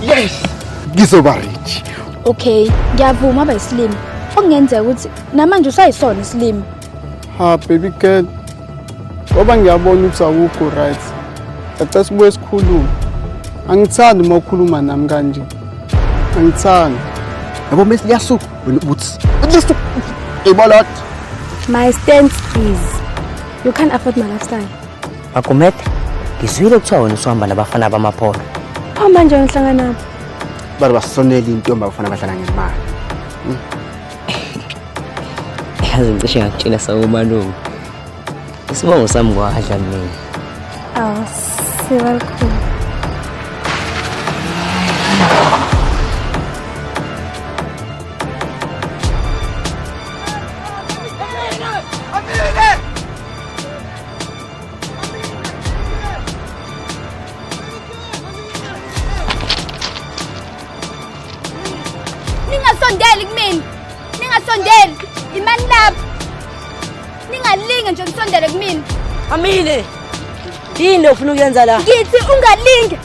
Yes. Ngizoba rich. Okay, ngiyavuma abayisilimi. Okungenzeka ukuthi namanje usayisona isilimi. Ha baby girl. Ngoba ngiyabona ukuthi awukho right. Acela sibuye sikhulume. Angithandi uma ukhuluma nami kanje. Angithandi. Yabo mesi liyasuka wena uthi. Just ibolot. My stance is you can't afford my lifestyle. Makumete, ngizwile kuthiwa wena usuhamba nabafana bamaphola. Pho manje ngihlangana nabo. Bari basonela intombi abafana bahlala ngemali. Yazi ngisho ngakutshela sawumalume. Isibongo sami kwahla mina. Aw, sibakhulu. Ningasondeli kumina. Ningasondeli. Imani lapha. Ningalinge nje nisondele kumina. Amile. Yini ufuna ukuyenza la? Ngithi ungalinge.